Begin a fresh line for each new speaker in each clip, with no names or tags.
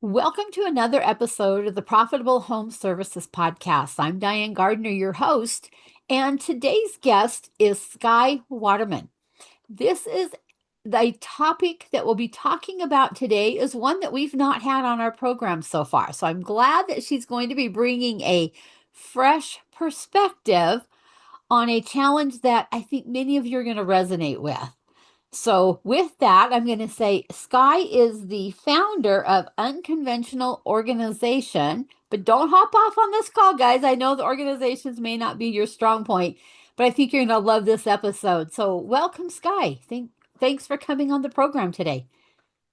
Welcome to another episode of the Profitable Home Services Podcast. I'm Diane Gardner, your host, and today's guest is Skye Waterson. This is the topic that we'll be talking about today is one that we've not had on our program so far. So I'm glad that she's going to be bringing a fresh perspective on a challenge that I think many of you are going to resonate with. So, with that, I'm going to say Skye is the founder of Unconventional Organization. But don't hop off on this call, guys. I know the organizations may not be your strong point, but I think you're going to love this episode. So, welcome, Skye. Thanks for coming on the program today.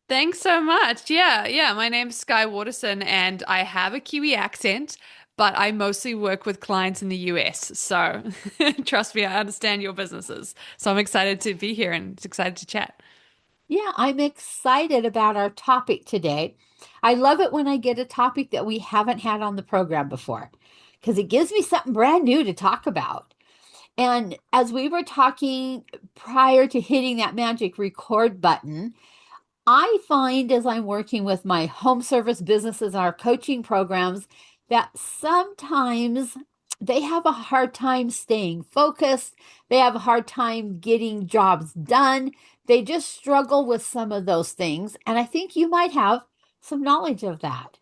Thanks so much. Yeah. My name's Skye Waterson and I have a Kiwi accent, but I mostly work with clients in the US. So trust me, I understand your businesses. So I'm excited to be here and excited to chat.
Yeah, I'm excited about our topic today. I love it when I get a topic that we haven't had on the program before because it gives me something brand new to talk about. And as we were talking prior to hitting that magic record button, I find as I'm working with my home service businesses and our coaching programs that sometimes they have a hard time staying focused. They have a hard time getting jobs done. They just struggle with some of those things. And I think you might have some knowledge of that.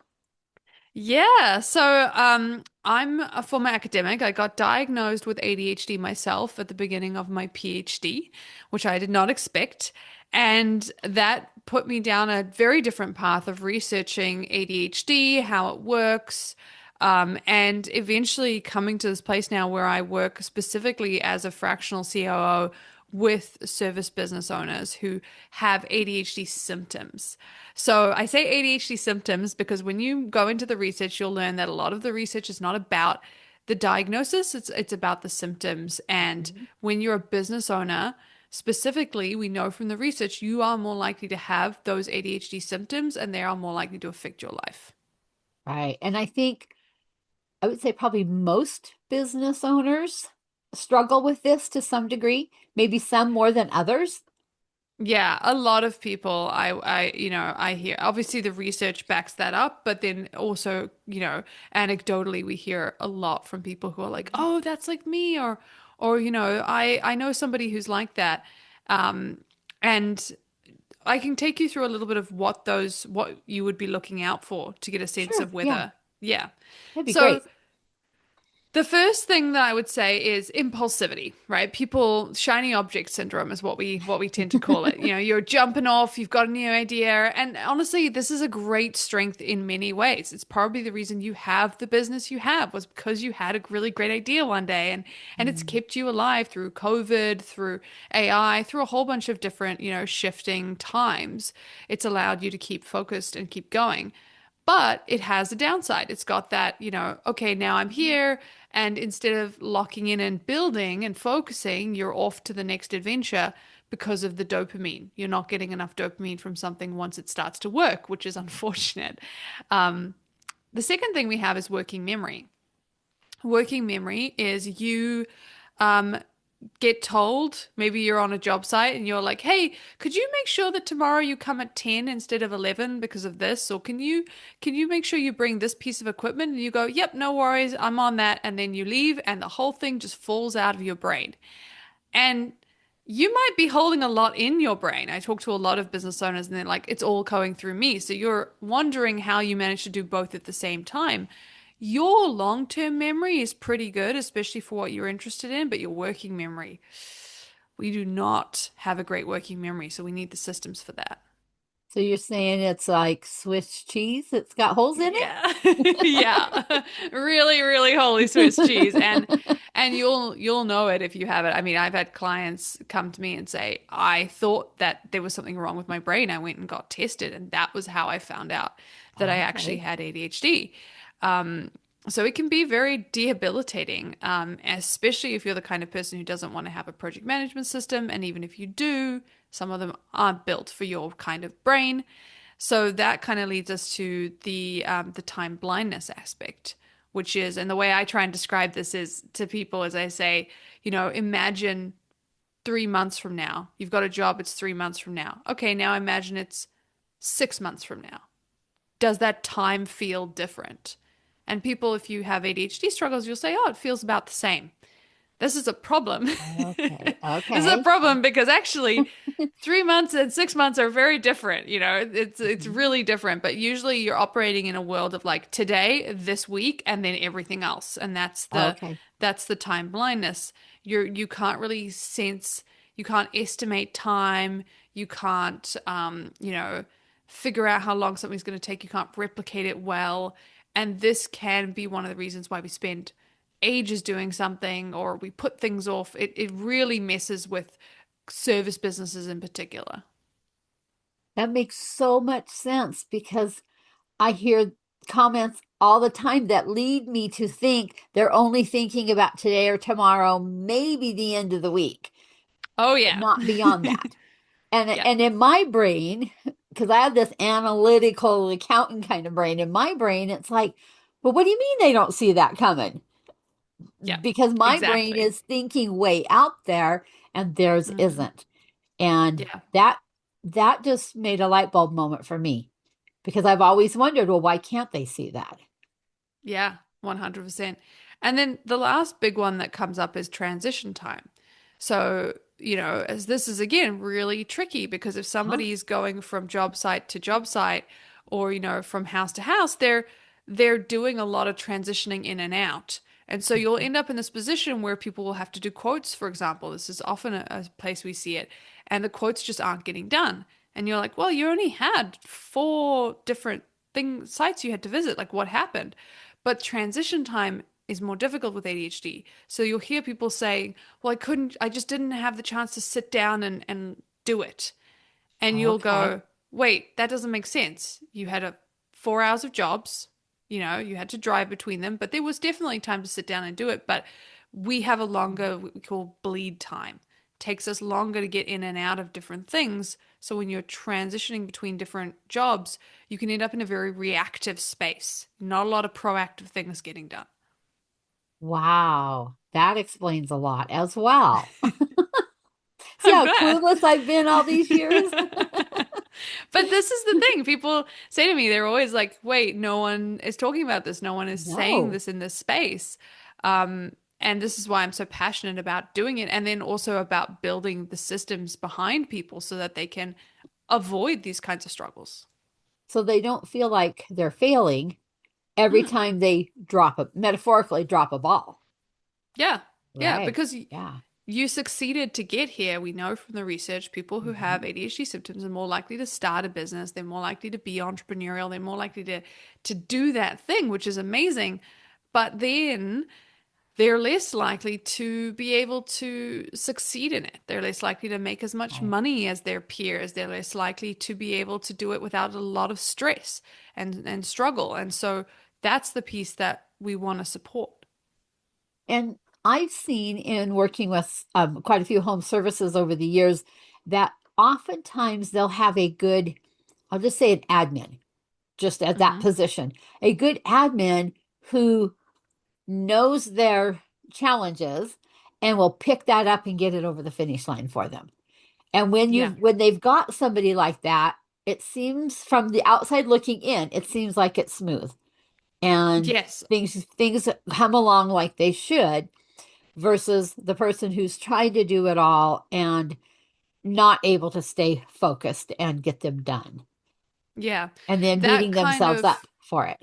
I'm a former academic. I got diagnosed with ADHD myself at the beginning of my PhD, which I did not expect. And that put me down a very different path of researching ADHD, how it works, and eventually coming to this place now where I work specifically as a fractional COO with service business owners who have ADHD symptoms. So I say ADHD symptoms because when you go into the research, you'll learn that a lot of the research is not about the diagnosis, it's about the symptoms. And
Mhm.
when you're a business owner, specifically, we know from the research you are more likely to have those ADHD symptoms and they are more likely to affect your life.
Right. And I think I would say probably most business owners struggle with this to some degree, maybe some more than others.
Yeah, a lot of people I hear obviously the research backs that up, but then also, anecdotally we hear a lot from people who are like, "Oh, that's like me," or I know somebody who's like that. And I can take you through a little bit of what you would be looking out for to get a sense
Sure.
of
Yeah,
whether, yeah.
that'd be
So
great.
the first thing that I would say is impulsivity, right? People, shiny object syndrome is what we tend to call it. You're jumping off, you've got a new idea, and honestly, this is a great strength in many ways. It's probably the reason you have the business you have was because you had a really great idea one day and it's
Mm.
kept you alive through COVID, through AI, through a whole bunch of different, shifting times. It's allowed you to keep focused and keep going. But it has a downside. It's got that, okay, now I'm here. And instead of locking in and building and focusing, you're off to the next adventure because of the dopamine. You're not getting enough dopamine from something once it starts to work, which is unfortunate. Um, the second thing we have is working memory. Working memory is you um, get told, maybe you're on a job site and you're like, "Hey, could you make sure that tomorrow you come at 10 instead of 11 because of this? Or can you make sure you bring this piece of equipment?" And you go, "Yep, no worries, I'm on that." And then you leave and the whole thing just falls out of your brain. And you might be holding a lot in your brain. I talk to a lot of business owners and they're like, "It's all going through me." So you're wondering how you manage to do both at the same time. Your long-term memory is pretty good, especially for what you're interested in, but your working memory, we do not have a great working memory, so we need the systems for that.
So you're saying it's like Swiss cheese that's got holes in
Yeah. Yeah. Really, really holy Swiss cheese. And you'll know it if you have it. I mean, I've had clients come to me and say, "I thought that there was something wrong with my brain. I went and got tested, and that was how I found out that I
it?
actually
Okay.
had ADHD." Um, so it can be very debilitating, especially if you're the kind of person who doesn't want to have a project management system. And even if you do, some of them aren't built for your kind of brain. So that kind of leads us to the time blindness aspect, which is, and the way I try and describe this is to people as I say, imagine 3 months from now. You've got a job, it's 3 months from now. Okay, now imagine it's 6 months from now. does that time feel different? And people, if you have ADHD struggles, you'll say, oh, it feels about the same. This is a problem.
Okay.
This is a
Okay.
problem because actually 3 months and 6 months are very different. It's
Mhm.
really different. But usually you're operating in a world of like today, this week, and then everything else. And
Okay.
that's the time blindness. You can't really sense, you can't estimate time, you can't figure out how long something's going to take, you can't replicate it well. And this can be one of the reasons why we spend ages doing something or we put things off. It really messes with service businesses in particular.
That makes so much sense because I hear comments all the time that lead me to think they're only thinking about today or tomorrow, maybe the end of the week,
Oh
but
yeah.
not beyond that. And
Yeah.
and in my brain, because I have this analytical accountant kind of brain, in my brain, it's like, well, what do you mean they don't see that coming?
Yeah.
Because my brain
Exactly.
is thinking way out there and theirs
Hmm.
isn't. And
Yeah.
that just made a light bulb moment for me because I've always wondered, well, why can't they see that?
Yeah. 100%. And then the last big one that comes up is transition time. So, as this is again really tricky because if
Huh?
somebody is going from job site to job site or, from house to house, they're doing a lot of transitioning in and out. And so you'll end up in this position where people will have to do quotes, for example. This is often a place we see it, and the quotes just aren't getting done. And you're like, well, you only had four different sites you had to visit. Like, what happened? But transition time is more difficult with ADHD. So you'll hear people saying, well, I just didn't have the chance to sit down and do it. And you'll
Okay.
go, wait, that doesn't make sense. You had 4 hours of jobs, you had to drive between them, but there was definitely time to sit down and do it. But we have a longer, what we call bleed time. Takes us longer to get in and out of different things. So when you're transitioning between different jobs, you can end up in a very reactive space. Not a lot of proactive things getting done.
Wow. That explains a lot as well. See
I'm
how
glad.
clueless I've been all these years?
But this is the thing. People say to me, they're always like, wait, no one is talking about this. No one is saying
No.
this in this space. And this is why I'm so passionate about doing it. And then also about building the systems behind people so that they can avoid these kinds of struggles.
So they don't feel like they're failing every
Mm,
time they metaphorically drop a ball.
yeah. Yeah.
Right.
Because
Yeah.
you succeeded to get here. We know from the research, people who have
Mhm.
ADHD symptoms are more likely to start a business. They're more likely to be entrepreneurial. They're more likely to do that thing, which is amazing. But then they're less likely to be able to succeed in it. They're less likely to make as much
Right.
money as their peers. They're less likely to be able to do it without a lot of stress and struggle. And so that's the piece that we want to support.
And I've seen in working with quite a few home services over the years that oftentimes they'll have a good, I'll just say an admin, just at that
Hmm.
position, a good admin who knows their challenges and will pick that up and get it over the finish line for them. And
Yeah.
when they've got somebody like that, it seems from the outside looking in, it seems like it's smooth and
Yes.
things come along like they should versus the person who's trying to do it all and not able to stay focused and get them done
Yeah.
and then
That
beating
kind
themselves
of
up for it.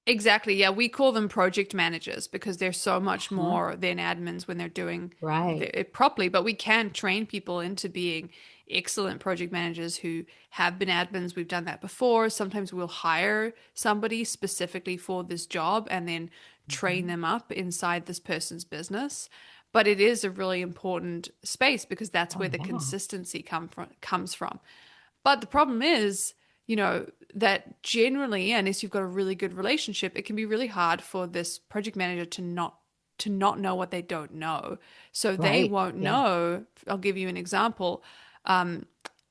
Exactly. Yeah, we call them project managers because they're so much
Uh-huh.
more than admins when they're doing
Right.
it properly. But we can train people into being excellent project managers who have been admins. We've done that before. Sometimes we'll hire somebody specifically for this job and then train
Mhm.
them up inside this person's business. But it is a really important space because that's
Oh,
where the
yeah.
consistency comes from. But the problem is, that generally, unless you've got a really good relationship, it can be really hard for this project manager to not know what they don't know. So they
Right.
won't
Yeah.
know. I'll give you an example. Um,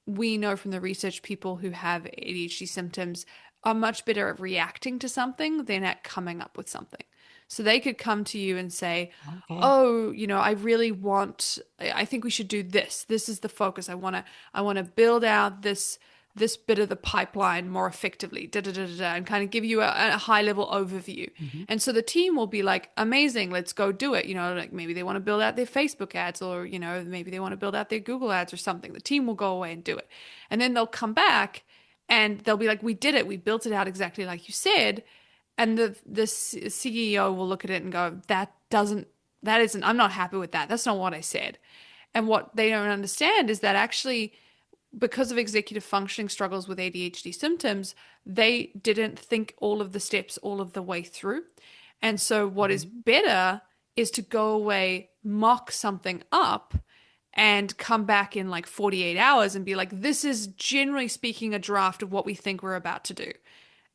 we know from the research people who have ADHD symptoms are much better at reacting to something than at coming up with something. So they could come to you and say,
Okay.
"Oh, I really want I think we should do this. This is the focus. I want to build out this bit of the pipeline more effectively, da da da da, da, and kind of give you a high level overview.
Hmm.
And so the team will be like, amazing, let's go do it. Like maybe they want to build out their Facebook ads, or, maybe they want to build out their Google ads or something. The team will go away and do it. And then they'll come back and they'll be like, we did it. We built it out exactly like you said. And the CEO will look at it and go, that isn't, I'm not happy with that. That's not what I said. And what they don't understand is that actually, because of executive functioning struggles with ADHD symptoms, they didn't think all of the steps all of the way through. And so, what is
Hmm.
better is to go away, mock something up, and come back in like 48 hours and be like, this is generally speaking a draft of what we think we're about to do.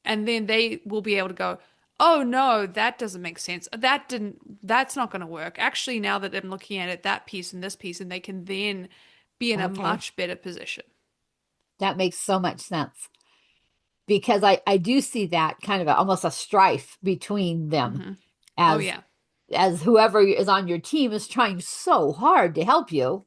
And then they will be able to go, oh no, that doesn't make sense. That's not going to work. Actually, now that I'm looking at it, that piece and this piece, and they can then be in a
Okay.
much better position.
That makes so much sense because I do see that kind of almost a strife between them
Hmm. Oh,
as
yeah.
whoever is on your team is trying so hard to help you,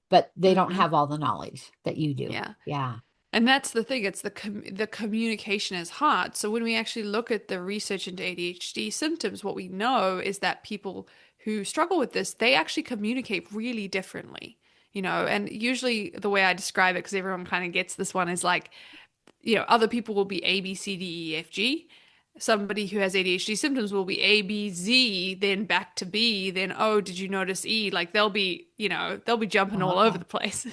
but they don't
Hmm.
have all the knowledge that you do.
Yeah.
Yeah.
And that's the thing. It's the communication is hard. So when we actually look at the research into ADHD symptoms, what we know is that people who struggle with this, they actually communicate really differently. And usually the way I describe it, because everyone kind of gets this one, is like, other people will be A, B, C, D, E, F, G. Somebody who has ADHD symptoms will be A, B, Z, then back to B, then, oh, did you notice E? Like they'll be jumping
Oh,
all over
okay.
the place.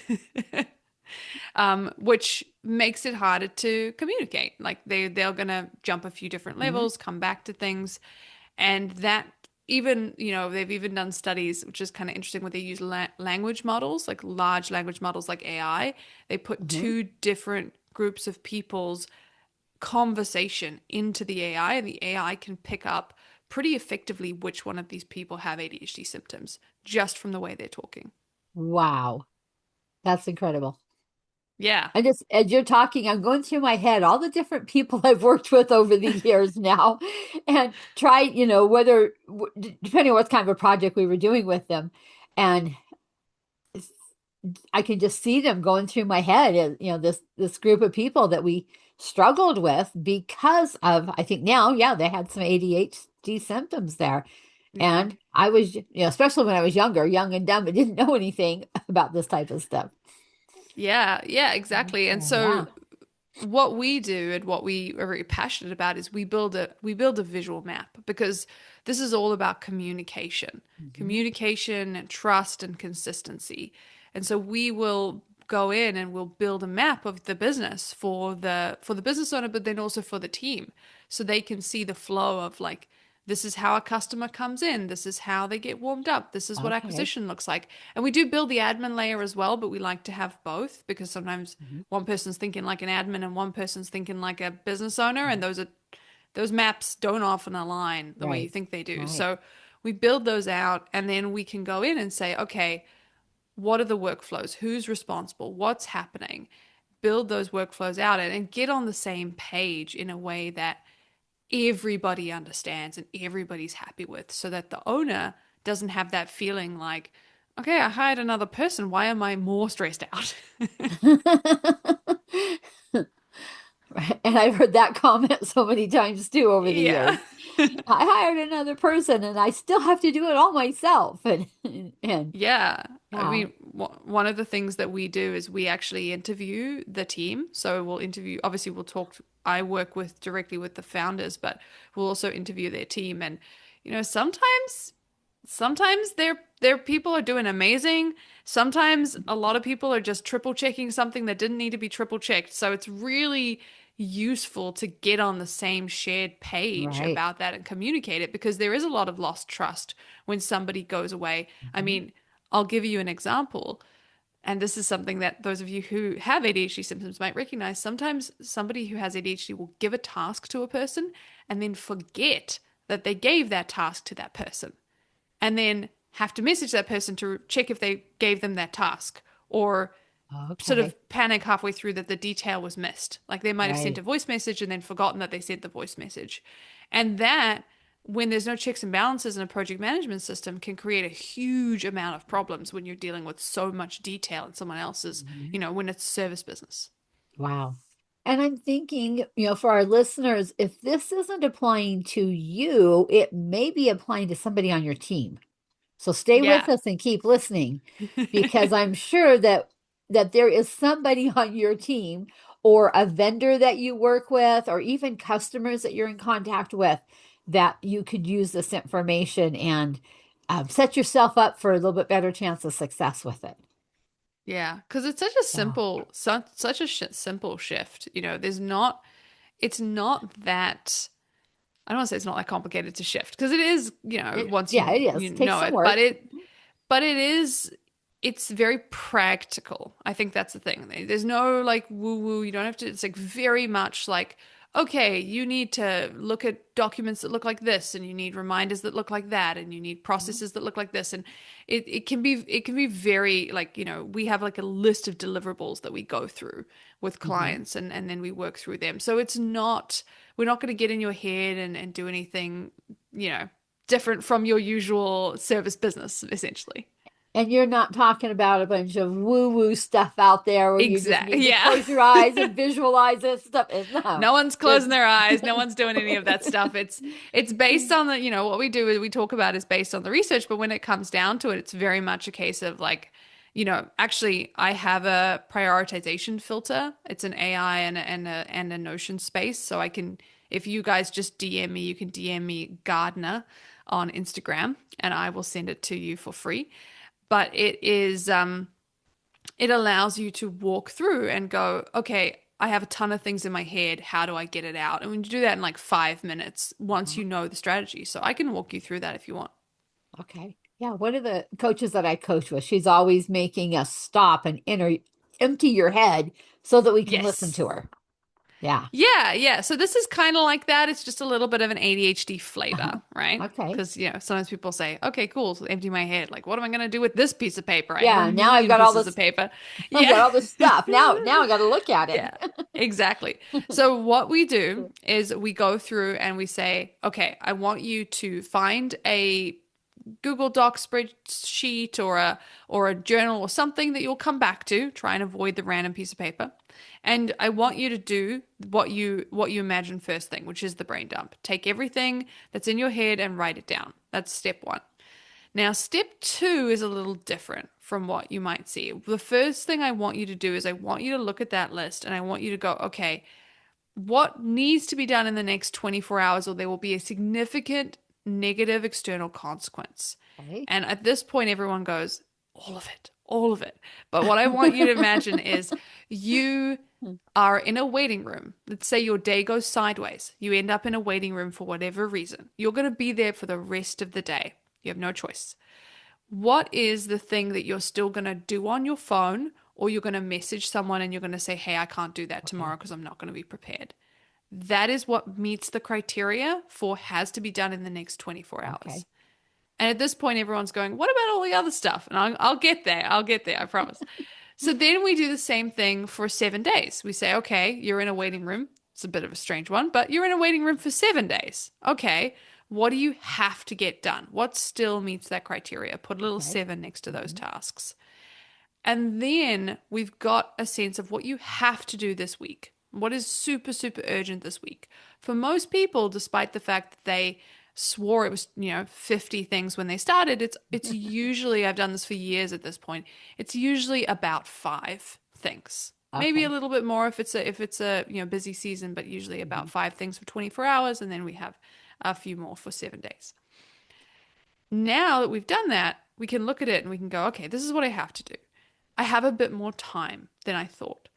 Which makes it harder to communicate. Like they're gonna jump a few different
Hmm.
levels, come back to things, and that even they've even done studies, which is kind of interesting, where they use language models, like large language models, like AI. They put
Hmm.
two different groups of people's conversation into the AI, and the AI can pick up pretty effectively which one of these people have ADHD symptoms just from the way they're talking.
Wow. That's incredible.
Yeah.
I just, as you're talking, I'm going through my head all the different people I've worked with over the years now and try, whether, depending on what kind of a project we were doing with them. And I can just see them going through my head, this group of people that we struggled with because of, I think now, yeah, they had some ADHD symptoms there.
Yeah.
And I was, especially when I was younger, young and dumb, and didn't know anything about this type of stuff.
Yeah, yeah, exactly. And
Oh, yeah.
so what we do and what we are very passionate about is we build a visual map, because this is all about communication.
Hmm.
Communication and trust and consistency. And so we will go in and we'll build a map of the business for the business owner, but then also for the team, so they can see the flow of like, this is how a customer comes in. This is how they get warmed up. This is what
Okay.
acquisition looks like. And we do build the admin layer as well, but we like to have both, because sometimes
Hmm.
one person's thinking like an admin and one person's thinking like a business owner, and those maps don't often align the way you
Right.
think they do.
Right.
So we build those out, and then we can go in and say, okay, what are the workflows? Who's responsible? What's happening? Build those workflows out, and get on the same page in a way that everybody understands and everybody's happy with, so that the owner doesn't have that feeling like, okay, I hired another person. Why am I more stressed out?
Right. And I've heard that comment so many times too over the
Yeah.
years. I hired another person and I still have to do it all myself. And
Yeah. I
yeah.
mean, one of the things that we do is we actually interview the team. So we'll interview, obviously, we'll talk. I work with directly with the founders, but we'll also interview their team. And, sometimes their people are doing amazing. Sometimes a lot of people are just triple checking something that didn't need to be triple checked. So it's really useful to get on the same shared page
Right.
about that and communicate it, because there is a lot of lost trust when somebody goes away. I
Mhm.
mean, I'll give you an example. And this is something that those of you who have ADHD symptoms might recognize. Sometimes somebody who has ADHD will give a task to a person and then forget that they gave that task to that person, and then have to message that person to check if they gave them that task, or sort
Okay.
of panic halfway through that the detail was missed. Like they might have sent
Right.
a voice message and then forgotten that they sent the voice message. And that, when there's no checks and balances in a project management system, can create a huge amount of problems when you're dealing with so much detail in someone else's,
Mhm.
when it's service business.
Wow. And I'm thinking, for our listeners, if this isn't applying to you, it may be applying to somebody on your team. So stay with
Yeah.
us and keep listening because I'm sure that there is somebody on your team or a vendor that you work with or even customers that you're in contact with that you could use this information and set yourself up for a little bit better chance of success with it.
Yeah, because it's such a
Yeah.
such a sh simple shift. It's not that, I don't want to say it's not that complicated to shift because it is, once
Yeah, it
you
is. Takes
know
some
it, but
work.
it's very practical. I think that's the thing. There's no like woo woo. You don't have to, it's like very much like, okay, you need to look at documents that look like this, and you need reminders that look like that, and you need processes that look like this. And it can be very like, we have like a list of deliverables that we go through with
Mhm.
clients, and then we work through them. So we're not going to get in your head and do anything, you know, different from your usual service business, essentially.
And you're not talking about a bunch of woo-woo stuff out there where you just
Exactly.
need to
Yeah.
close your eyes and visualize this stuff. No,
No one's
just
closing their eyes. No one's doing any of that stuff. It's based on the, what we do is we talk about is based on the research, but when it comes down to it, it's very much a case of like, actually I have a prioritization filter. It's an AI and a Notion space. So I can, if you guys just DM me, you can DM me Gardner on Instagram and I will send it to you for free. But it allows you to walk through and go, okay, I have a ton of things in my head. How do I get it out? And when you do that in like 5 minutes, once you know the strategy. So I can walk you through that if you want.
okay. Yeah, one of the coaches that I coach with, she's always making us stop and empty your head so that we can listen
Yes.
to her. Yeah.
Yeah, yeah. So this is kind of like that. It's just a little bit of an ADHD
Uh-huh.
flavor, right?
Okay.
Because, sometimes people say, okay, cool. So empty my head. Like, what am I going to do with this piece of paper? I have a
Yeah, now I've
million
got all
pieces of
this
paper.
I've
Yeah.
got all this stuff. Now I got to look at it.
Yeah, exactly. So what we do is we go through and we say, okay, I want you to find a Google Doc spreadsheet or a journal or something that you'll come back to. Try and avoid the random piece of paper. And I want you to do what you imagine first thing, which is the brain dump. Take everything that's in your head and write it down. That's step one. Now, step two is a little different from what you might see. The first thing I want you to do is I want you to look at that list and I want you to go, okay, what needs to be done in the next 24 hours, or there will be a significant negative external consequence.
Okay.
And at this point, everyone goes, all of it, all of it. But what I want you to imagine is you are in a waiting room. Let's say your day goes sideways. You end up in a waiting room for whatever reason. You're going to be there for the rest of the day. You have no choice. What is the thing that you're still going to do on your phone, or you're going to message someone and you're going to say, hey, I can't do that
Okay.
tomorrow because I'm not going to be prepared? That is what meets the criteria for has to be done in the next 24 hours.
Okay.
And at this point, everyone's going, what about all the other stuff? And I'll get there. I'll get there. I promise. So then we do the same thing for 7 days. We say, okay, you're in a waiting room. It's a bit of a strange one, but you're in a waiting room for 7 days. Okay, what do you have to get done? What still meets that criteria? Put a little
Okay.
seven next to those
Mhm.
tasks. And then we've got a sense of what you have to do this week. What is super, super urgent this week? For most people, despite the fact that they swore it was, 50 things when they started, it's usually, I've done this for years at this point, it's usually about 5 things. Maybe a
Okay.
little bit more if it's a busy season, but usually about
Mhm.
5 things for 24 hours, and then we have a few more for 7 days. Now that we've done that, we can look at it and we can go, okay, this is what I have to do. I have a bit more time than I thought.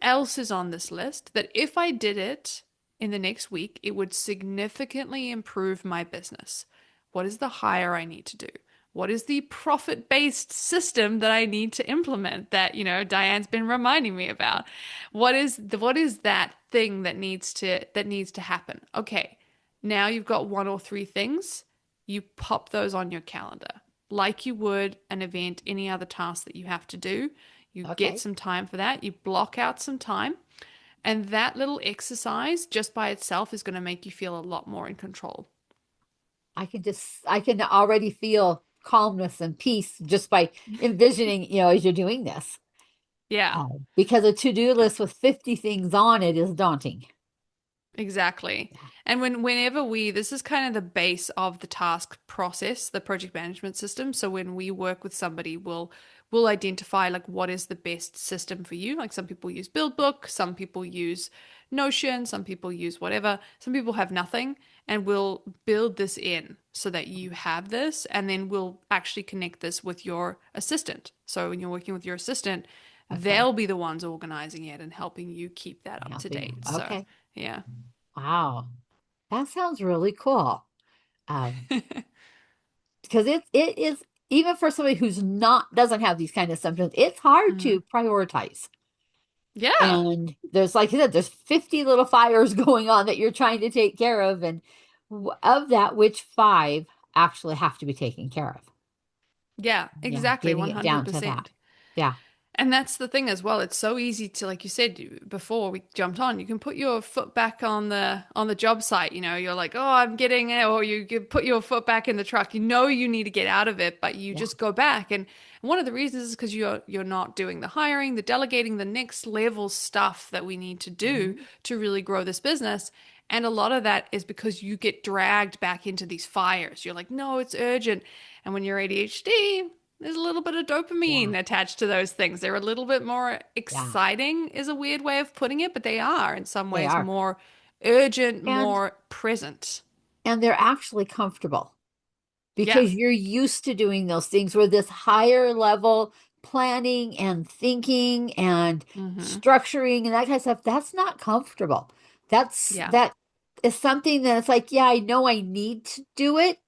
Else is on this list that if I did it in the next week, it would significantly improve my business? What is the hire I need to do? What is the profit-based system that I need to implement that, Diane's been reminding me about? What is that thing that needs to happen? Okay. Now you've got one or three things. You pop those on your calendar like you would an event, any other task that you have to do. You get
Okay.
some time for that. You block out some time. And that little exercise just by itself is going to make you feel a lot more in control.
I can already feel calmness and peace just by envisioning, as you're doing this.
Yeah.
Because a to-do list with 50 things on it is daunting.
Exactly. And whenever this is kind of the base of the task process, the project management system. So when we work with somebody, we'll identify like what is the best system for you. Like some people use Build Book, some people use Notion, some people use whatever. Some people have nothing, and we'll build this in so that you have this, and then we'll actually connect this with your assistant. So when you're working with your assistant,
Okay.
they'll be the ones organizing it and helping you keep that up to
Helping.
date. So,
Okay.
yeah.
Wow. That sounds really cool. Um, because it is even for somebody who's not doesn't have these kind of symptoms, it's hard
Mhm.
to prioritize.
Yeah.
And there's, like you said, there's 50 little fires going on that you're trying to take care of, and of that, which five actually have to be taken care of.
Yeah,
Yeah,
exactly.
getting it down to that.
100%.
Yeah.
And that's the thing as well. It's so easy to, like you said before we jumped on, you can put your foot back on the job site. You know, you're like, oh, I'm getting it, or you can put your foot back in the truck. You know, you need to get out of it, but you
Yeah.
just go back. And one of the reasons is because you're not doing the hiring, the delegating, the next level stuff that we need to do
Mhm.
to really grow this business. And a lot of that is because you get dragged back into these fires. You're like, no, it's urgent. And when you're ADHD, there's a little bit of
Yeah.
dopamine attached to those things. They're a little bit more
Yeah.
exciting, is a weird way of putting it, but they are in some
They
ways
are.
more urgent,
And
more present.
they're actually comfortable
Yeah.
because you're used to doing those things where this higher level planning and thinking and
Hmm.
structuring and that kind of stuff, that's not comfortable.
Yeah.
That is something that it's like, yeah, I know I need to do it.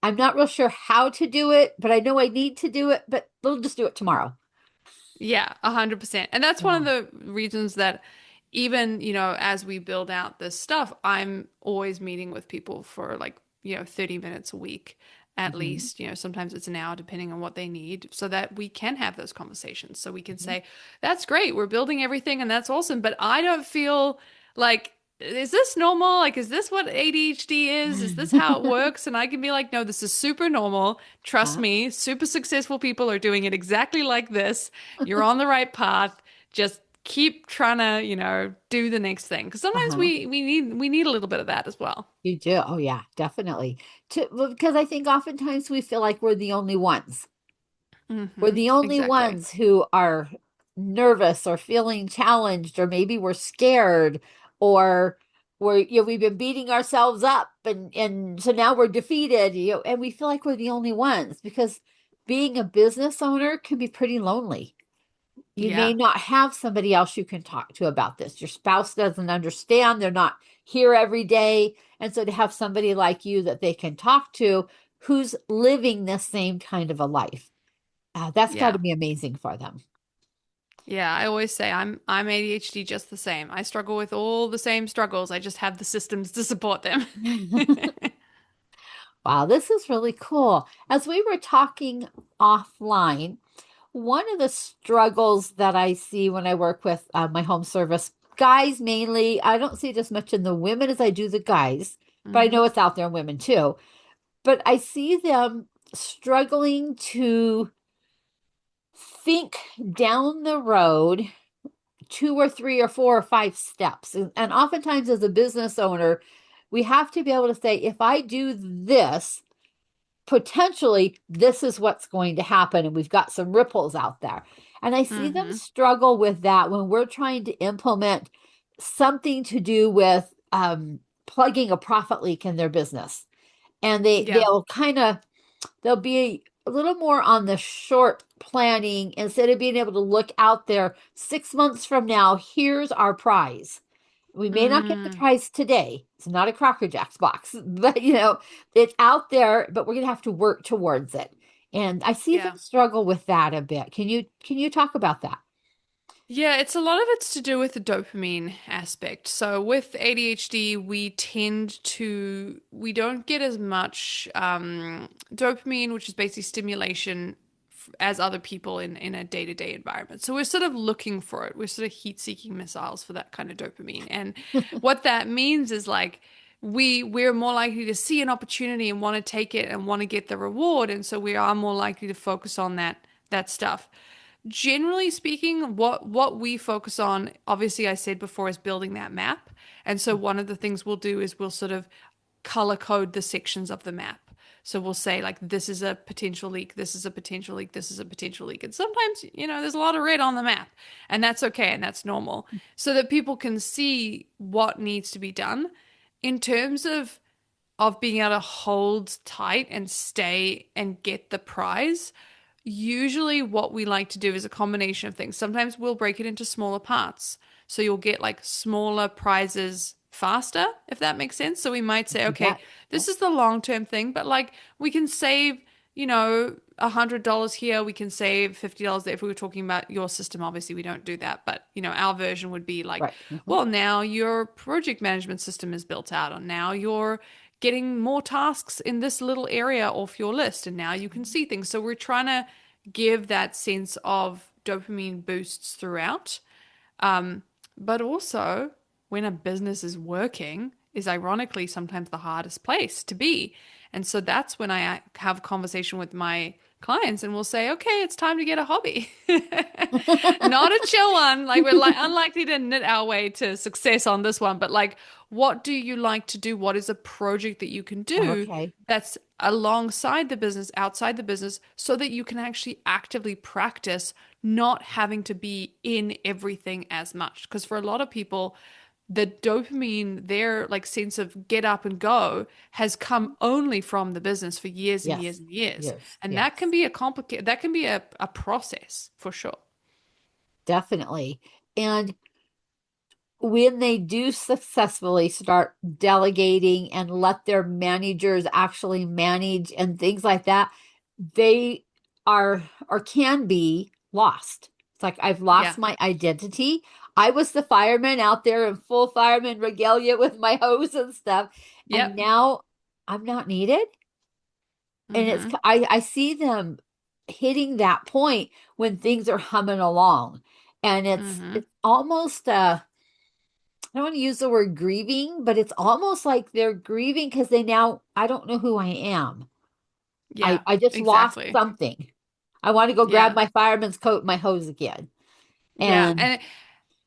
I'm not real sure how to do it, but I know I need to do it, but we'll just do it tomorrow.
Yeah, 100%. And that's one
Yeah.
of the reasons that even, as we build out this stuff, I'm always meeting with people for like, 30 minutes a week at
Hmm.
least. Sometimes it's an hour depending on what they need so that we can have those conversations. So we can
Hmm.
say, that's great, we're building everything and that's awesome, but I don't feel like is this normal? Like, is this what ADHD is? Is this how it works? And I can be like, no, this is super normal. Trust
Uh,
me, super successful people are doing it exactly like this. You're on the right path. Just keep trying to, do the next thing. Because sometimes
uh-huh.
we need a little bit of that as well.
You do. Oh, yeah, definitely. Well, because I think oftentimes we feel like we're the only ones. We're
Hmm.
the only
Exactly.
ones who are nervous or feeling challenged, or maybe we're scared, or we've been beating ourselves up, and so now we're defeated, and we feel like we're the only ones because being a business owner can be pretty lonely. You may
Yeah.
not have somebody else you can talk to about this. Your spouse doesn't understand. They're not here every day. And so to have somebody like you that they can talk to who's living the same kind of a life, that's got to
Yeah.
be amazing for them.
Yeah, I always say I'm ADHD just the same. I struggle with all the same struggles. I just have the systems to support them.
Wow, this is really cool. As we were talking offline, one of the struggles that I see when I work with my home service guys mainly, I don't see it as much in the women as I do the guys, but I
Hmm.
know it's out there in women too. But I see them struggling to think down the road two or three or four or five steps. And oftentimes, as a business owner, we have to be able to say, if I do this, potentially this is what's going to happen. And we've got some ripples out there. And I see them
Hmm.
struggle with that when we're trying to implement something to do with plugging a profit leak in their business. And
Yeah.
they'll kind of they'll be a little more on the short planning instead of being able to look out there 6 months from now. Here's our prize. We may not get the
Mm.
prize today. It's not a Cracker Jacks box, but it's out there, but we're gonna have to work towards it. And I see them
Yeah.
struggle with that a bit. Can you talk about that?
Yeah, it's a lot of it's to do with the dopamine aspect. So with ADHD, we don't get as much dopamine, which is basically stimulation as other people in a day-to-day environment. So we're sort of looking for it. We're sort of heat-seeking missiles for that kind of dopamine. And what that means is like we're more likely to see an opportunity and want to take it and want to get the reward. And so we are more likely to focus on that stuff. Generally speaking, what we focus on, obviously I said before, is building that map. And so one of the things we'll do is we'll sort of color code the sections of the map. So we'll say like this is a potential leak, this is a potential leak, this is a potential leak. And sometimes, there's a lot of red on the map, and that's okay and that's normal. So that people can see what needs to be done in terms of being able to hold tight and stay and get the prize. Usually, what we like to do is a combination of things. Sometimes we'll break it into smaller parts. So you'll get like smaller prizes faster, if that makes sense. So we might say,
You
okay,
bet. Yep.
this is the long-term thing, but like we can save, $100 here, we can save $50 there. If we were talking about your system, obviously we don't do that, but our version would be like,
Right. Hmm.
well, now your project management system is built out, or now you're getting more tasks in this little area off your list, and now you can see things. So we're trying to give that sense of dopamine boosts throughout. But also, when a business is working, is ironically sometimes the hardest place to be. And so that's when I have a conversation with my clients and we'll say, okay, it's time to get a hobby. Not a chill one. Like we're like unlikely to knit our way to success on this one, but like, what do you like to do? What is a project that you can do
Okay.
that's alongside the business, outside the business, so that you can actually actively practice not having to be in everything as much? Because for a lot of people, the dopamine, their like sense of get up and go, has come only from the business for years and years
Yes.
and years.
Yes.
And that can
Yes.
be that can be a process for sure.
Definitely. And when they do successfully start delegating and let their managers actually manage and things like that, they are or can be lost. It's like I've lost
Yeah.
my identity. I was the fireman out there in full fireman regalia with my hose and stuff, and
Yep.
now I'm not needed. And
Mm-hmm.
I see them hitting that point when things are humming along, and
Mm-hmm.
it's almost I don't want to use the word grieving, but it's almost like they're grieving because they now, I don't know who I am.
Yeah,
I just lost
exactly.
something. I want to go grab
Yeah.
my fireman's coat and my hose again.
Yeah.
And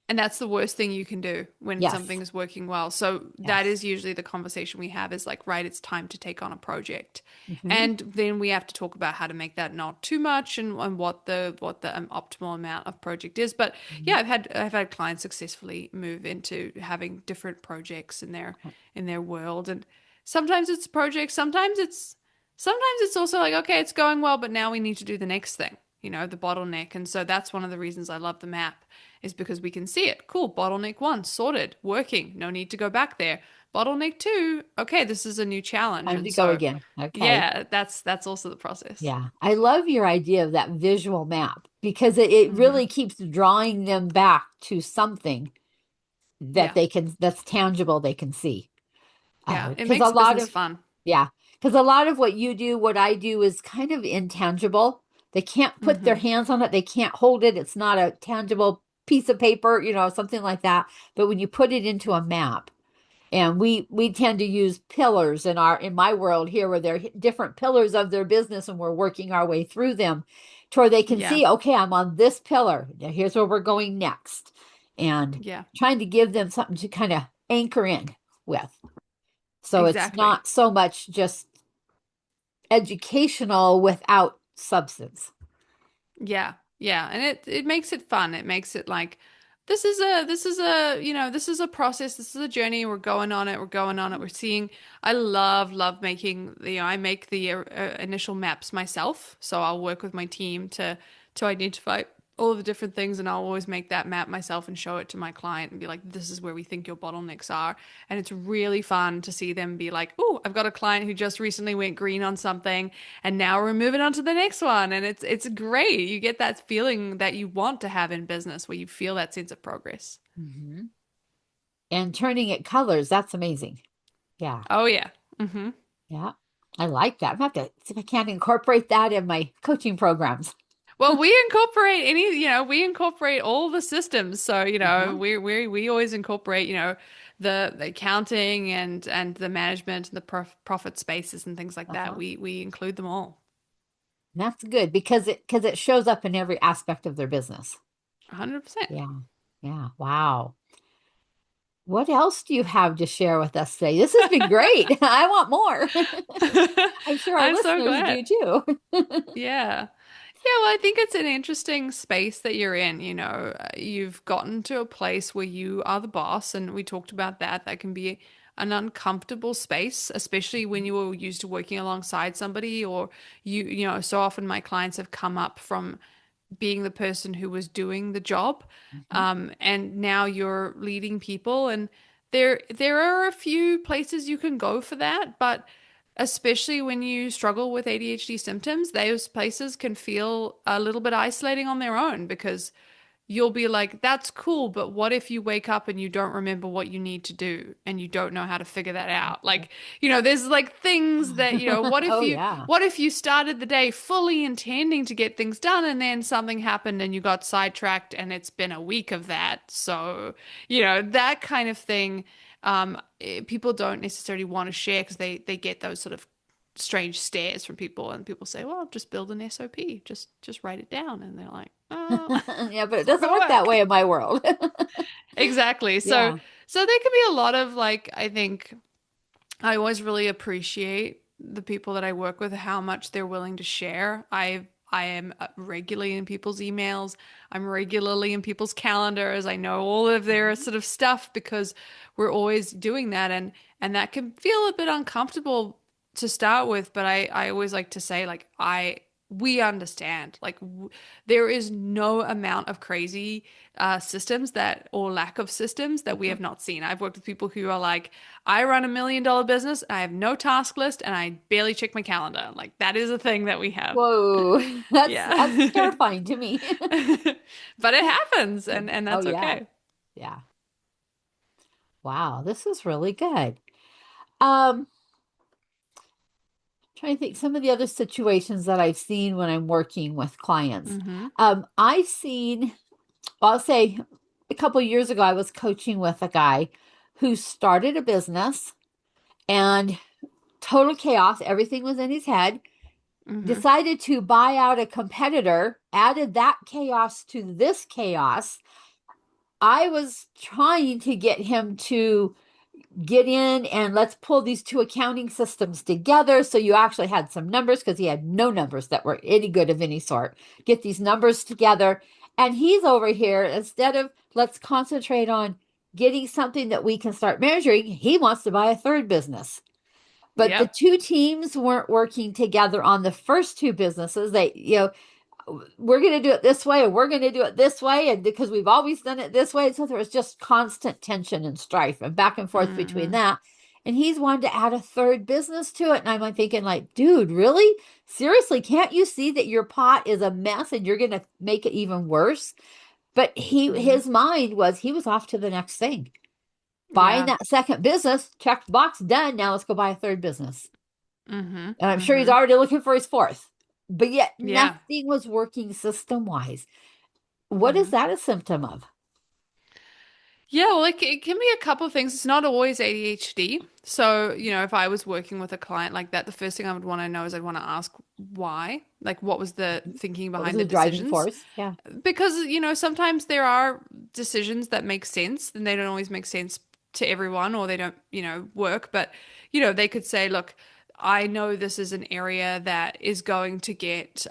And that's the worst thing you can do when
yes,
something is working well. So that
yes.
is usually the conversation we have is like, right, it's time to take on a project.
Hmm.
And then we have to talk about how to make that not too much and what the optimal amount of project is. But yeah, I've had clients successfully move into having different projects in their world. And sometimes it's projects, sometimes it's also like, okay, it's going well, but now we need to do the next thing, the bottleneck. And so that's one of the reasons I love the map is because we can see it. Cool, bottleneck one, sorted, working, no need to go back there. Bottleneck two, okay, this is a new challenge.
Time
And
to go
so,
again. Okay.
yeah, that's also the process.
Yeah. I love your idea of that visual map because it
Hmm.
really keeps drawing them back to something that
Yeah,
that's tangible, they can see.
yeah, it
Because a
makes
lot
business
of,
fun.
yeah, because a lot of what you do, what I do is kind of intangible. They can't put their
Hmm.
hands on it, they can't hold it. It's not a tangible piece of paper, something like that. But when you put it into a map, and we tend to use pillars in my world here where they're different pillars of their business and we're working our way through them to where they can
Yeah,
see, okay, I'm on this pillar. Now here's where we're going next. And
yeah,
trying to give them something to kind of anchor in with. So it's
exactly.
not so much just educational without substance.
Yeah, yeah, and it makes it fun. It makes it like this is a process. This is a journey. We're going on it. We're going on it. We're seeing. I love making I make the initial maps myself. So I'll work with my team to identify all of the different things, and I'll always make that map myself and show it to my client and be like, this is where we think your bottlenecks are. And it's really fun to see them be like, oh, I've got a client who just recently went green on something and now we're moving on to the next one. And it's great. You get that feeling that you want to have in business where you feel that sense of progress.
Hmm. And turning it colors, that's amazing. Yeah.
Oh yeah. Hmm.
Yeah. I like that. I'm gonna have to see if I can incorporate that in my coaching programs.
Well, we incorporate all the systems. So,
Uh-huh.
we always incorporate, the accounting and the management and the profit spaces and things like that.
Uh-huh.
We include them all.
That's good because it shows up in every aspect of their business.
100%.
Yeah. Yeah. Wow. What else do you have to share with us today? This has been great. I want more. I'm sure our
I'm so
listeners
glad.
do too.
Yeah. Yeah, well, I think it's an interesting space that you're in. You've gotten to a place where you are the boss, and we talked about that. That can be an uncomfortable space, especially when you were used to working alongside somebody, or so often my clients have come up from being the person who was doing the job,
Mhm.
and now you're leading people, and there are a few places you can go for that, but especially when you struggle with ADHD symptoms, those places can feel a little bit isolating on their own because you'll be like, that's cool, but what if you wake up and you don't remember what you need to do and you don't know how to figure that out? Like, there's like things that, what if
Oh
you
yeah.
what if you started the day fully intending to get things done and then something happened and you got sidetracked and it's been a week of that. So, that kind of thing, people don't necessarily want to share because they get those sort of strange stares from people and people say, well, just build an SOP, just write it down. And they're like, oh,
Yeah, but it
it's not
doesn't
gonna
work that
work.
way in my world.
Exactly. So
Yeah.
so there can be a lot of like, I think I always really appreciate the people that I work with, how much they're willing to share. I am regularly in people's emails. I'm regularly in people's calendars. I know all of their
Mhm.
sort of stuff because we're always doing that, and that can feel a bit uncomfortable to start with, but I always like to say like I we understand. Like there is no amount of crazy systems that or lack of systems that we have not seen. I've worked with people who are like, I run $1 million business, I have no task list, and I barely check my calendar. Like that is a thing that we have.
Whoa. That's
Yeah.
terrifying to me.
But it happens and
Oh
that's
yeah.
okay.
Yeah. Wow, this is really good. Um, Trying to think some of the other situations that I've seen when I'm working with clients.
Mm-hmm.
I've seen, well, I'll say a couple of years ago, I was coaching with a guy who started a business and total chaos. Everything was in his head.
Mm-hmm.
Decided to buy out a competitor, added that chaos to this chaos. I was trying to get him to get in and let's pull these two accounting systems together. So you actually had some numbers because he had no numbers that were any good of any sort. Get these numbers together. And he's over here, instead of let's concentrate on getting something that we can start measuring, he wants to buy a third business. But the
Yep.
two teams weren't working together on the first two businesses. We're going to do it this way, or we're going to do it this way, and because we've always done it this way. So there was just constant tension and strife and back and forth between
Mm-hmm.
that. And he's wanted to add a third business to it. And I'm thinking, like, dude, really? Seriously, can't you see that your pot is a mess and you're going to make it even worse? But
Mm-hmm.
his mind was he was off to the next thing. Buying
Yeah.
that second business, check box, done. Now let's go buy a third business.
Mm-hmm.
And I'm sure he's
Mm-hmm.
already looking for his fourth. But yet
Yeah.
nothing was working system wise. What is
Mm-hmm.
that a symptom of?
Yeah, well, it can be a couple of things. It's not always ADHD. So, if I was working with a client like that, the first thing I would want to know is I'd want to ask why. Like, what was the thinking
What was
behind the
the driving
decisions?
force? Yeah.
Because, sometimes there are decisions that make sense and they don't always make sense to everyone or they don't, work. But, they could say, look, I know this is an area that is going to get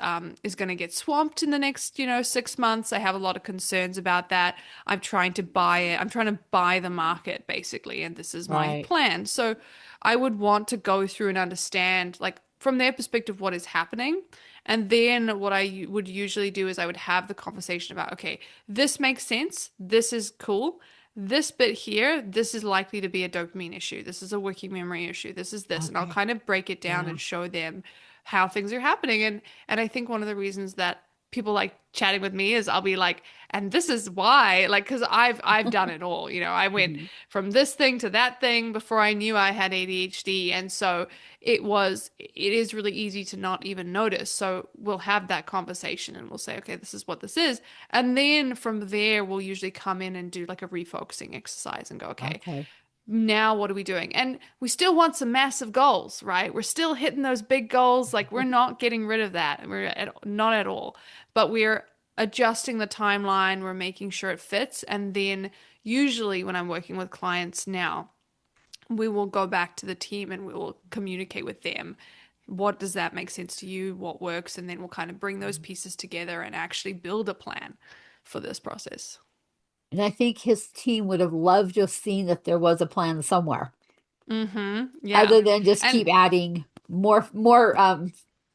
swamped in the next, 6 months. I have a lot of concerns about that. I'm trying to buy it. I'm trying to buy the market basically, and this is my
Right.
plan. So I would want to go through and understand, like, from their perspective, what is happening. And then what I would usually do is I would have the conversation about, okay, this makes sense. This is cool. This bit here, this is likely to be a dopamine issue. This is a working memory issue. This is this. And I'll
Okay.
kind of break it down
Yeah.
and show them how things are happening. And I think one of the reasons that people like chatting with me is I'll be like, and this is why, like, because I've done it all. I went
Mhm.
from this thing to that thing before I knew I had ADHD. And so it is really easy to not even notice. So we'll have that conversation and we'll say, okay, this is what this is. And then from there, we'll usually come in and do like a refocusing exercise and go, okay,
Okay.
Now what are we doing? And we still want some massive goals, right? We're still hitting those big goals. Like we're not getting rid of that. Not at all. But we're adjusting the timeline. We're making sure it fits. And then usually when I'm working with clients now, we will go back to the team and we will communicate with them. What does that make sense to you? What works? And then we'll kind of bring those pieces together and actually build a plan for this process.
And I think his team would have loved to have seen that there was a plan somewhere,
Mm-hmm. Yeah.
other than just keep
And
adding more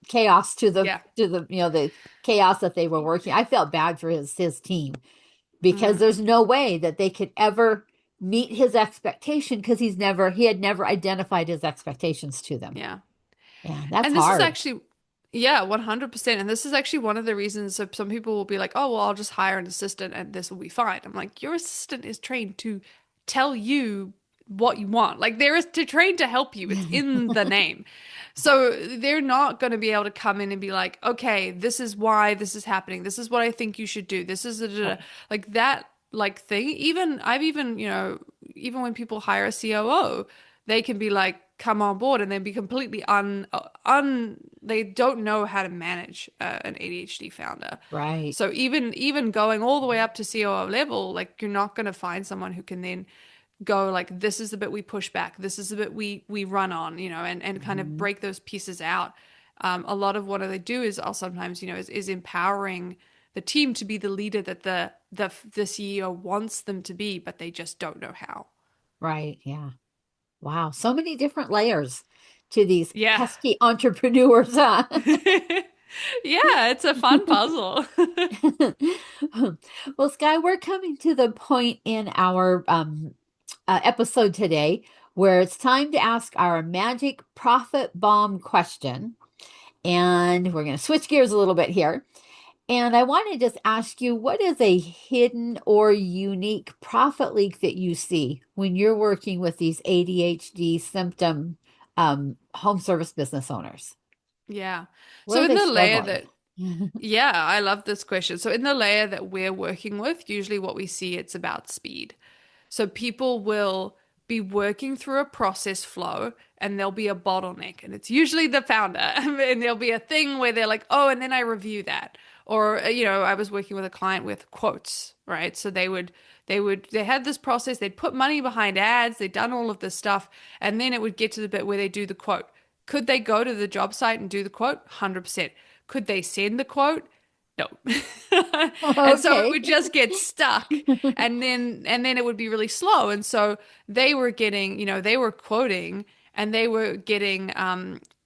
chaos to the
yeah.
the chaos that they were working. I felt bad for his team because
Mm,
there's no way that they could ever meet his expectation because he had never identified his expectations to them.
yeah.
Yeah, that's
And this is
hard.
actually, yeah, 100%. And this is actually one of the reasons that some people will be like, oh, well, I'll just hire an assistant and this will be fine. I'm like, your assistant is trained to tell you what you want. Like, there is to train to help you. It's in the name. So they're not going to be able to come in and be like, okay, this is why this is happening. This is what I think you should do. This is
Right.
like that, like thing. Even when people hire a COO, they can be like come on board and then be completely they don't know how to manage an ADHD founder.
Right.
So even going all the way up to COO level, like you're not going to find someone who can then go like this is the bit we push back, this is the bit we run on, and kind of
Mhm.
break those pieces out. A lot of what they do is I'll sometimes is empowering the team to be the leader that the CEO wants them to be, but they just don't know how.
Right. Yeah. Wow. So many different layers to these
Yeah.
pesky entrepreneurs, huh?
Yeah, it's a fun puzzle.
Well, Skye, we're coming to the point in our episode today where it's time to ask our magic profit bomb question. And we're going to switch gears a little bit here. And I want to just ask you, what is a hidden or unique profit leak that you see when you're working with these ADHD symptom home service business owners?
Yeah.
Where
So
are
in
they
the layer
struggling?
that Yeah, I love this question. So in the layer that we're working with, usually what we see it's about speed. So people will be working through a process flow and there'll be a bottleneck and it's usually the founder and there'll be a thing where they're like, "Oh, and then I review that." Or I was working with a client with quotes, right? So they had this process, they'd put money behind ads, they'd done all of this stuff, and then it would get to the bit where they do the quote. Could they go to the job site and do the quote? 100%. Could they send the quote? No. And so it
Okay.
would just get stuck and then it would be really slow. And so they were getting, they were quoting and they were getting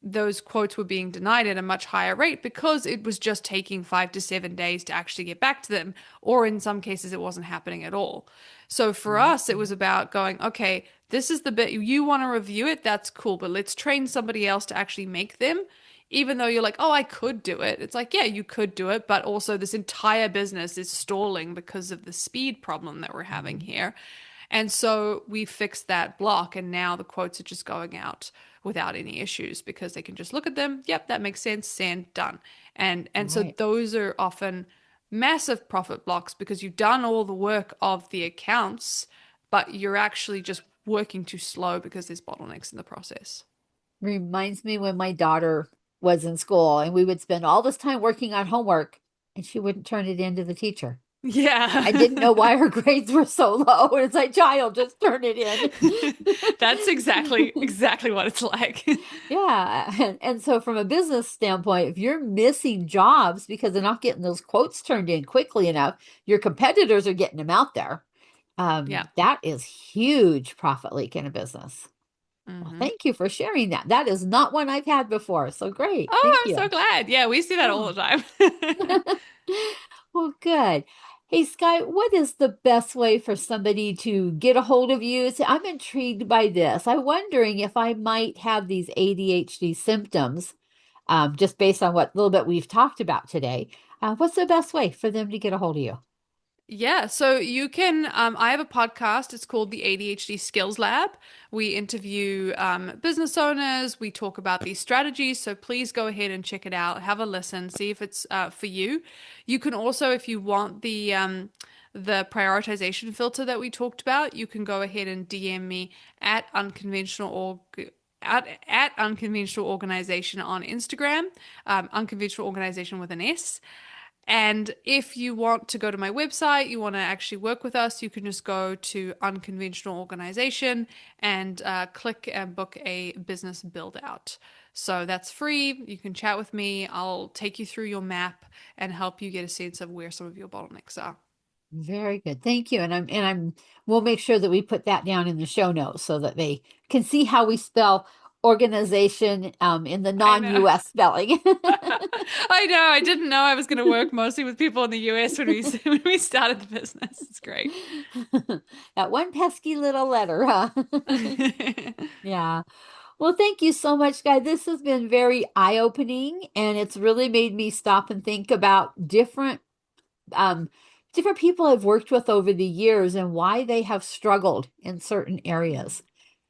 those quotes were being denied at a much higher rate because it was just taking 5 to 7 days to actually get back to them, or in some cases it wasn't happening at all. So for us, it was about going, okay, this is the bit you want to review it, that's cool, but let's train somebody else to actually make them, even though you're like, oh, I could do it. It's like, yeah, you could do it, but also this entire business is stalling because of the speed problem that we're having
Mhm.
here. And so we fixed that block, and now the quotes are just going out without any issues because they can just look at them. Yep, that makes sense. Send, done. And so
Right.
those are often massive profit blocks because you've done all the work of the accounts, but you're actually just working too slow because there's bottlenecks in the process.
Reminds me when my daughter was in school and we would spend all this time working on homework and she wouldn't turn it in to the teacher. I didn't know
Yeah.
why her grades were so low. And it's like, child, just turn it
That's
in.
exactly what it's like.
Yeah. And so, from a business standpoint, if you're missing jobs because they're not getting those quotes turned in quickly enough, your competitors are getting them out there.
Yeah.
That is huge profit leak in a business. Well,
Hmm.
thank you for sharing that. That is not one I've had before. So great. Thank
Oh, I'm so
you.
glad. Yeah, we see that all
Oh.
the time.
Well, good. Hey, Skye, what is the best way for somebody to get a hold of you? Say, I'm intrigued by this. I'm wondering if I might have these ADHD symptoms, just based on what little bit we've talked about today. What's the best way for them to get a hold of you?
Yeah, so you can. I have a podcast. It's called the ADHD Skills Lab. We interview business owners. We talk about these strategies. So please go ahead and check it out. Have a listen. See if it's for you. You can also, if you want the prioritization filter that we talked about, you can go ahead and DM me at unconventional org at unconventional organization on Instagram, unconventional organization with an S. And if you want to go to my website, you want to actually work with us, you can just go to Unconventional Organization and click and book a business build out. So that's free. You can chat with me. I'll take you through your map and help you get a sense of where some of your bottlenecks are.
Very good. Thank you. We'll make sure that we put that down in the show notes so that they can see how we spell organization in the
I know.
non-US spelling.
I know. I didn't know I was going to work mostly with people in the US when we when we started the business. It's great.
That one pesky little letter, huh? Yeah. Well, thank you so much, guys. This has been very eye-opening, and it's really made me stop and think about um, different people I've worked with over the years and why they have struggled in certain areas.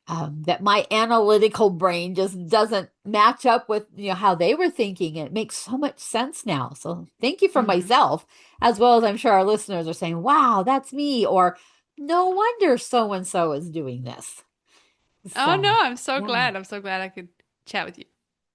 That my analytical brain just doesn't match up with how they were thinking. It makes so much sense now. So thank you for
Hmm.
myself, as well as I'm sure our listeners are saying, "Wow, that's me," or "No wonder so and so is doing this."
Oh
So
no, I'm so
yeah.
glad. I'm so glad I could chat with you.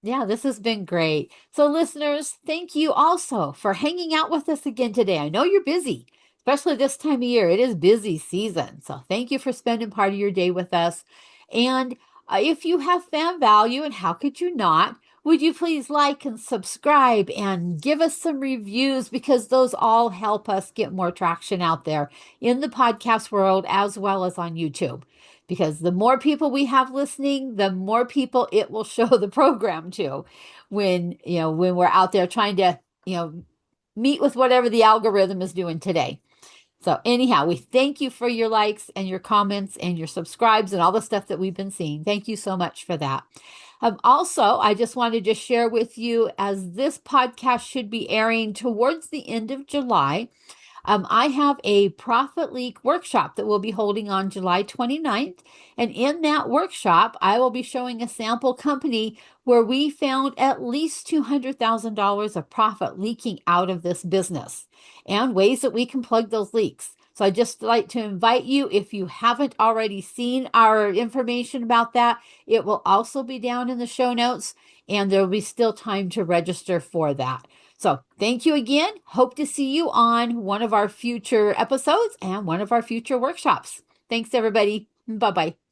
Yeah, this has been great. So, listeners, thank you also for hanging out with us again today. I know you're busy, especially this time of year. It is busy season. So, thank you for spending part of your day with us. And if you have found value, and how could you not, would you please like and subscribe and give us some reviews because those all help us get more traction out there in the podcast world as well as on YouTube, because the more people we have listening, the more people it will show the program to when we're out there trying to, meet with whatever the algorithm is doing today. So anyhow, we thank you for your likes and your comments and your subscribes and all the stuff that we've been seeing. Thank you so much for that. Also, I just wanted to share with you, as this podcast should be airing towards the end of July, I have a Profit Leak workshop that we'll be holding on July 29th. And in that workshop, I will be showing a sample company where we found at least $200,000 of profit leaking out of this business and ways that we can plug those leaks. So I'd just like to invite you, if you haven't already seen our information about that, it will also be down in the show notes, and there will be still time to register for that. So thank you again. Hope to see you on one of our future episodes and one of our future workshops. Thanks, everybody. Bye bye.